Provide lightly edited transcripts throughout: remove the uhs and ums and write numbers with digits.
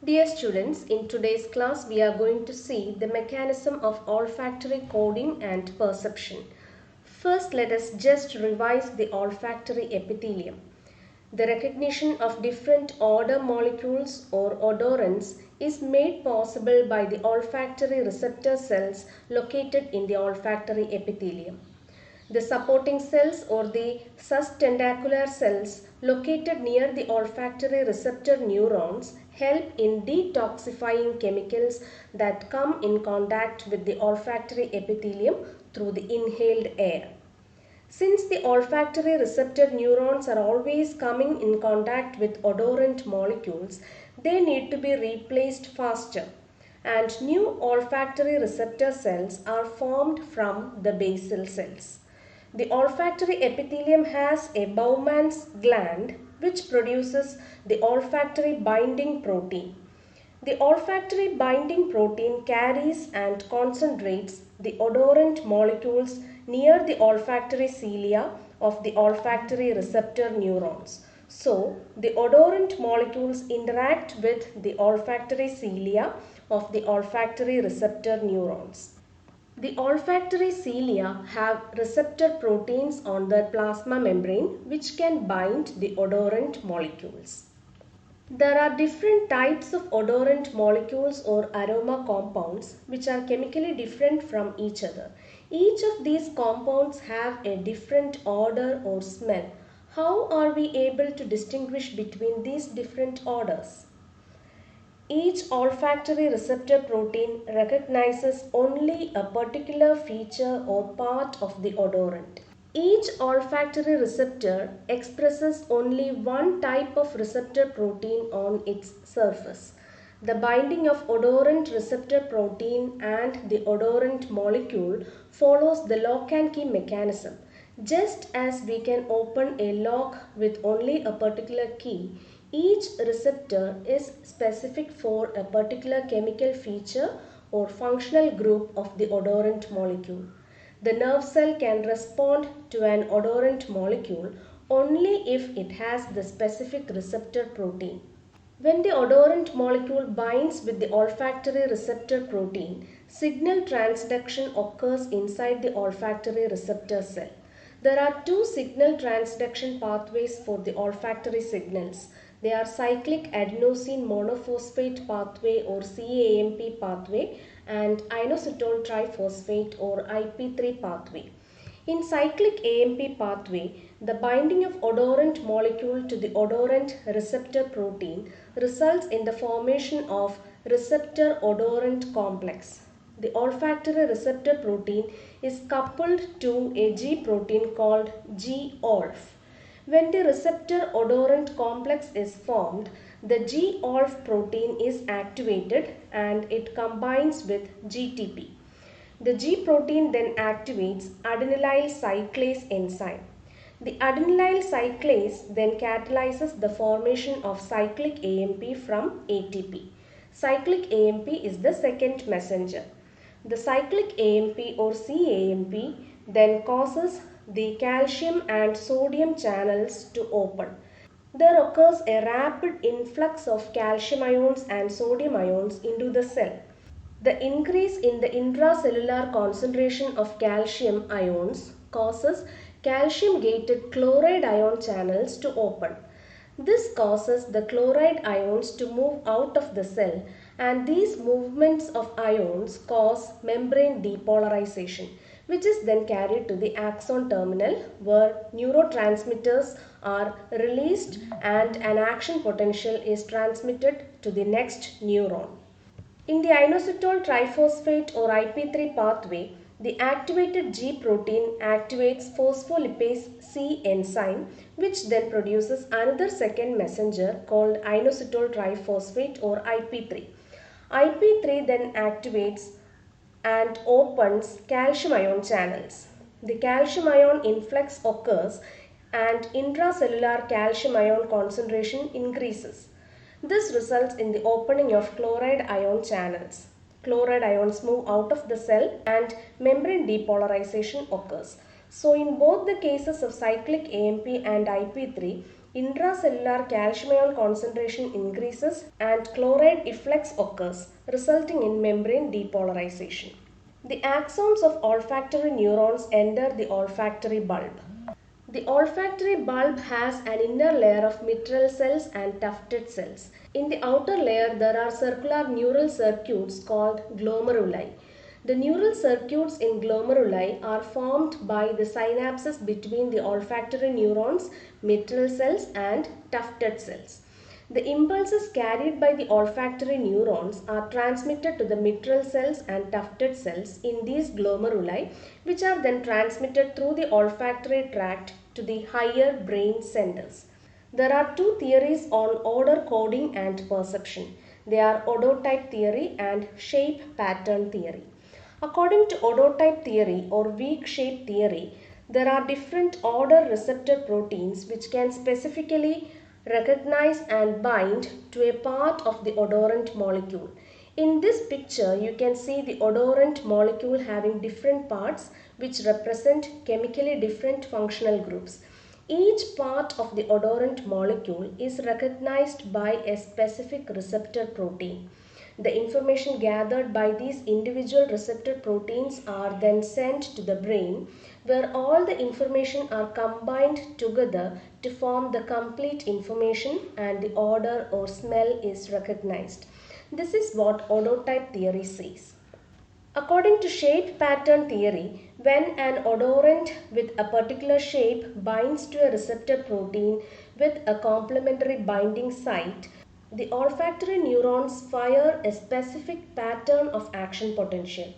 Dear students, in today's class we are going to see the mechanism of olfactory coding and perception. First, let us just revise the olfactory epithelium. The recognition of different odor molecules or odorants is made possible by the olfactory receptor cells located in the olfactory epithelium. The supporting cells or the sus-tentacular cells located near the olfactory receptor neurons help in detoxifying chemicals that come in contact with the olfactory epithelium through the inhaled air. Since the olfactory receptor neurons are always coming in contact with odorant molecules, they need to be replaced faster, and new olfactory receptor cells are formed from the basal cells. The olfactory epithelium has a Bowman's gland which produces the olfactory binding protein. The olfactory binding protein carries and concentrates the odorant molecules near the olfactory cilia of the olfactory receptor neurons. So, the odorant molecules interact with the olfactory cilia of the olfactory receptor neurons. The olfactory cilia have receptor proteins on their plasma membrane which can bind the odorant molecules. There are different types of odorant molecules or aroma compounds which are chemically different from each other. Each of these compounds have a different odor or smell. How are we able to distinguish between these different odors? Each olfactory receptor protein recognizes only a particular feature or part of the odorant. Each olfactory receptor expresses only one type of receptor protein on its surface. The binding of odorant receptor protein and the odorant molecule follows the lock and key mechanism. Just as we can open a lock with only a particular key, each receptor is specific for a particular chemical feature or functional group of the odorant molecule. The nerve cell can respond to an odorant molecule only if it has the specific receptor protein. When the odorant molecule binds with the olfactory receptor protein, signal transduction occurs inside the olfactory receptor cell. There are two signal transduction pathways for the olfactory signals. They are cyclic adenosine monophosphate pathway or CAMP pathway and inositol triphosphate or IP3 pathway. In cyclic AMP pathway, the binding of odorant molecule to the odorant receptor protein results in the formation of receptor odorant complex. The olfactory receptor protein is coupled to a G protein called G-olf. When the receptor odorant complex is formed, the G-olf protein is activated and it combines with GTP. The G protein then activates adenylyl cyclase enzyme. The adenylyl cyclase then catalyzes the formation of cyclic AMP from ATP. Cyclic AMP is the second messenger. The cyclic AMP or CAMP then causes the calcium and sodium channels to open. There occurs a rapid influx of calcium ions and sodium ions into the cell. The increase in the intracellular concentration of calcium ions causes calcium-gated chloride ion channels to open. This causes the chloride ions to move out of the cell, and these movements of ions cause membrane depolarization, which is then carried to the axon terminal where neurotransmitters are released and an action potential is transmitted to the next neuron. In the inositol triphosphate or IP3 pathway, the activated G protein activates phospholipase C enzyme, which then produces another second messenger called inositol triphosphate or IP3. IP3 then activates and opens calcium ion channels. The calcium ion influx occurs and intracellular calcium ion concentration increases. This results in the opening of chloride ion channels. Chloride ions move out of the cell and membrane depolarization occurs. So in both the cases of cyclic AMP and IP3, intracellular calcium ion concentration increases and chloride efflux occurs, resulting in membrane depolarization. The axons of olfactory neurons enter the olfactory bulb. The olfactory bulb has an inner layer of mitral cells and tufted cells. In the outer layer, there are circular neural circuits called glomeruli. The neural circuits in glomeruli are formed by the synapses between the olfactory neurons, mitral cells, and tufted cells. The impulses carried by the olfactory neurons are transmitted to the mitral cells and tufted cells in these glomeruli, which are then transmitted through the olfactory tract to the higher brain centers. There are two theories on odor coding and perception. They are odotype theory and shape pattern theory. According to odotype theory or weak shape theory, there are different odor receptor proteins which can specifically recognize and bind to a part of the odorant molecule. In this picture, you can see the odorant molecule having different parts which represent chemically different functional groups. Each part of the odorant molecule is recognized by a specific receptor protein. The information gathered by these individual receptor proteins are then sent to the brain, where all the information are combined together to form the complete information and the odor or smell is recognized. This is what odotype theory says. According to shape pattern theory, when an odorant with a particular shape binds to a receptor protein with a complementary binding site, the olfactory neurons fire a specific pattern of action potential.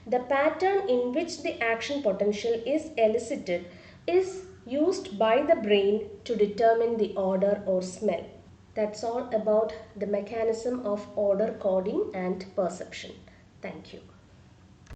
The pattern in which the action potential is elicited is used by the brain to determine the odor or smell. That's all about the mechanism of odor coding and perception. Thank you.